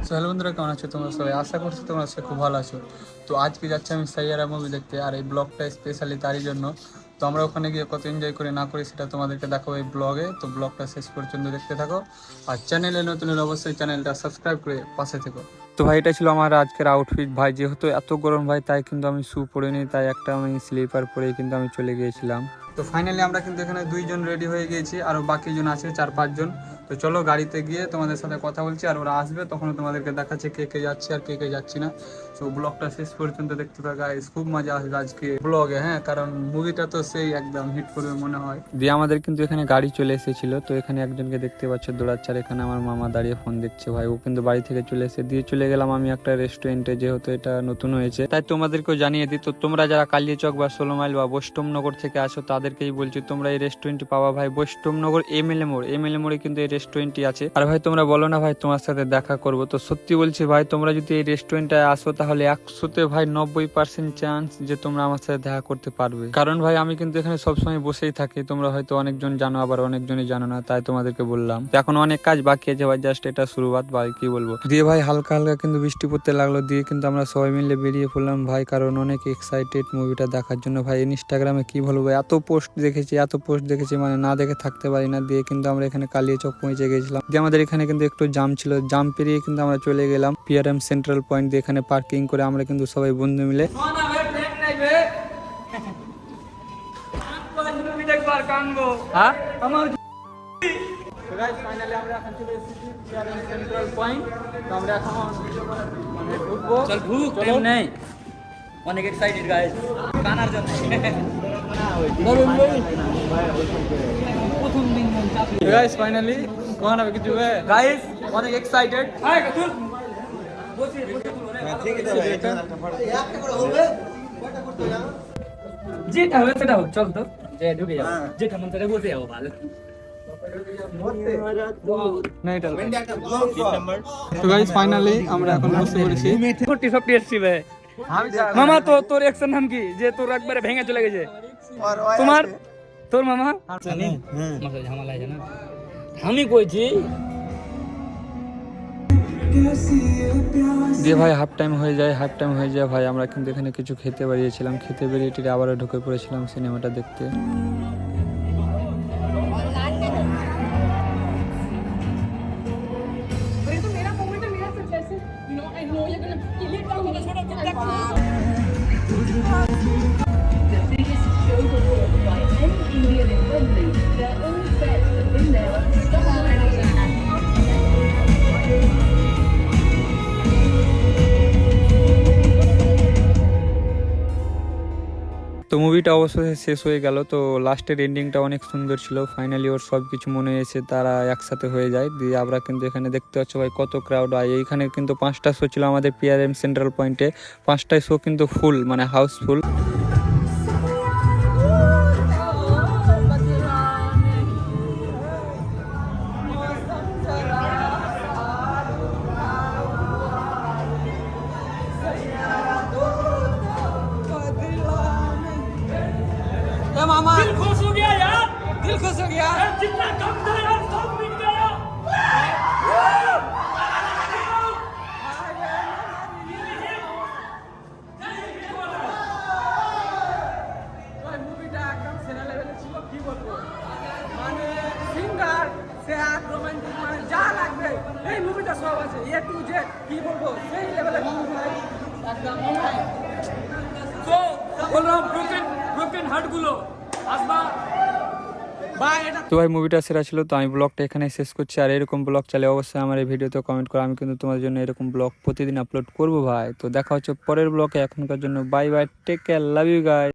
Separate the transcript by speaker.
Speaker 1: তো হ্যালো বন্ধুরা, কেমন আছো তোমরা সবাই? আশা করছি তোমরা সবাই খুব ভালো আছো। তো আজকে যাচ্ছি আমি সাইয়ারা মুভি দেখতে, আর এই ব্লগটা স্পেশালি তারই জন্য। তো আমরা ওখানে গিয়ে কত এনজয় করি না করি সেটা তোমাদেরকে দেখাবো এই ব্লগে। তো ব্লগটা শেষ পর্যন্ত দেখতে থাকো, আর চ্যানেলে নতুন হলে অবশ্যই চ্যানেলটা সাবস্ক্রাইব করে পাশে থেকো। তো ভাই, এটা ছিল আমার আজকের আউটফিট ভাই। যেহেতু এত গরম ভাই, তাই কিন্তু আমি শু পরিনি, তাই একটা আমি স্লিপার পরেই কিন্তু আমি চলে গিয়েছিলাম। তো ফাইনালি আমরা কিন্তু এখানে 2 জন রেডি হয়ে গিয়েছি, আরও বাকি জন আছে 4-5 জন। তো চলো গাড়িতে গিয়ে তোমাদের সাথে কথা বলছি, আর ওরা আসবে তখন তোমাদেরকে দেখাচ্ছে কে কে যাচ্ছে আর কে কে যাচ্ছি না। তো ব্লগটা শেষ পর্যন্ত দেখতে থাকা, খুব মজা আসবে আজকে ব্লগে। হ্যাঁ, কারণ মুভিটা তো সেই একদম হিট করবে মনে হয়। দিয়ে আমাদের কিন্তু এখানে গাড়ি চলে এসেছিল। তো এখানে একজনকে দেখতে পাচ্ছ দৌড়াচ্ছে, আর এখানে আমার মামা দাঁড়িয়ে ফোন দেখছে ভাই। ও কিন্তু বাড়ি থেকে চলে এসে দিয়ে চলে গেলাম আমি একটা রেস্টুরেন্টে, যেহেতু এটা নতুন হয়েছে তাই তোমাদেরকেও জানিয়ে দিই। তো তোমরা যারা কালিয়াচক বা 16 মাইল বা বৈষ্ণবনগর থেকে আসো তাদেরকেই বলছি, তোমরা এই রেস্টুরেন্টটি পাবা ভাই বৈষ্ণবনগর এমএলএ মোড়ে কিন্তু এই রেস্টুরেন্টটি আছে। আর ভাই তোমরা বলো না ভাই তোমার সাথে দেখা করবো, তো সত্যি বলছি ভাই, তোমরা যদি এই রেস্টুরেন্টে আসো তাহলে 100-তে ভাই 90% চান্স যে তোমরা আমার সাথে দেখা করতে পারবে। কারণ ভাই আমি কিন্তু এখানে সবসময় বসেই থাকি, তোমরা হয়তো অনেকজন জানো আবার অনেকজনই জানো না, তাই তোমাদেরকে বললাম। এখন অনেক কাজ বাকি আছে ভাই, জাস্ট এটা শুরুয়াত ভাই, কি বলবো। দিয়ে ভাই হালকা হালকা কিন্তু বৃষ্টি পড়তে লাগলো, দিয়ে কিন্তু আমরা সবাই মিলে বেরিয়ে পড়লাম ভাই, কারণ অনেক এক্সাইটেড মুভিটা দেখার জন্য ভাই। ইনস্টাগ্রামে কি বলবো, এত পোস্ট দেখেছি মানে না দেখে থাকতে পারি না। দিয়ে কিন্তু আমরা এখানে কালিয়াচক পৌঁছে গেছিলাম। দিয়ে আমাদের এখানে কিন্তু একটু জাম ছিল, জাম পেরিয়ে কিন্তু আমরা চলে গেলাম পিআরএম সেন্ট্রাল পয়েন্ট। দিয়ে এখানে পার্কিং করে আমরা কিন্তু সবাই বন্ধু মিলে
Speaker 2: অনেক এক্সাইটেড গাইস কানার জন্য প্রথম দিন
Speaker 1: গাইস ফাইনালি কোন হবে কিছু
Speaker 2: গাইস অনেক এক্সাইটেড হাই কাতুল যেটা হবে সেটা হোক, চল তো যে ঢুকে যাও, যেটা মন চায় বসে যাও ভালো।
Speaker 1: তো গাইস ফাইনালি আমরা এখন বসে পড়েছি।
Speaker 2: 40 এসছি ভাই। মামা তো তোর অ্যাকশন নাম কি যে তোর একবারে ভেঙে চলে গেছে? তোমার তোর মামা ঝামেলা আছে না, আমি কইছি।
Speaker 1: দিয়ে ভাই হাফ টাইম হয়ে যায় ভাই, আমরা কিন্তু এখানে কিছু খেতে বেরিয়েছিলাম, খেতে বেরিয়ে টিরে আবারও ঢুকে পড়েছিলাম সিনেমাটা দেখতে। তো মুভিটা অবশ্যই শেষ হয়ে গেল। তো লাস্টের এন্ডিংটা অনেক সুন্দর ছিল। ফাইনালি ওর সব কিছু মনে এসে তারা একসাথে হয়ে যায়। দিয়ে আমরা কিন্তু এখানে দেখতে পাচ্ছি ভাই কত ক্রাউড হয়। এইখানে কিন্তু 5টা শো ছিল আমাদের পিআরএম সেন্ট্রাল পয়েন্টে, 5টাই শো কিন্তু ফুল, মানে হাউসফুল।
Speaker 2: दिल खुश हो गया यार, दिल खुश हो गया यार, जितना कम था यार सब मिल गया। মুভিটা একদম সেরা লেভেলে ছিল, কি বলবো, মানে সিঙ্গার সে আর রোমান্টিক মানে যা লাগবে এই মুভিটা সব আছে, এ টু জেড, কি বলবো সেই লেভেলের মুভি ভাই একদম। তো বললাম ব্রোকেন হার্ট গুলো আসবা।
Speaker 1: তো ভাই মুভিটা সেরা ছিল। তো আমি ব্লগটা এখানে শেষ করছি, আর এরকম ব্লগ চাইলে অবশ্যই আমার এই ভিডিওতে কমেন্ট করো, আমি কিন্তু তোমাদের জন্য এরকম ব্লগ প্রতিদিন আপলোড করবো ভাই। তো দেখা হচ্ছে পরের ব্লগে, এখনকার জন্য bye bye, take care, love you guys.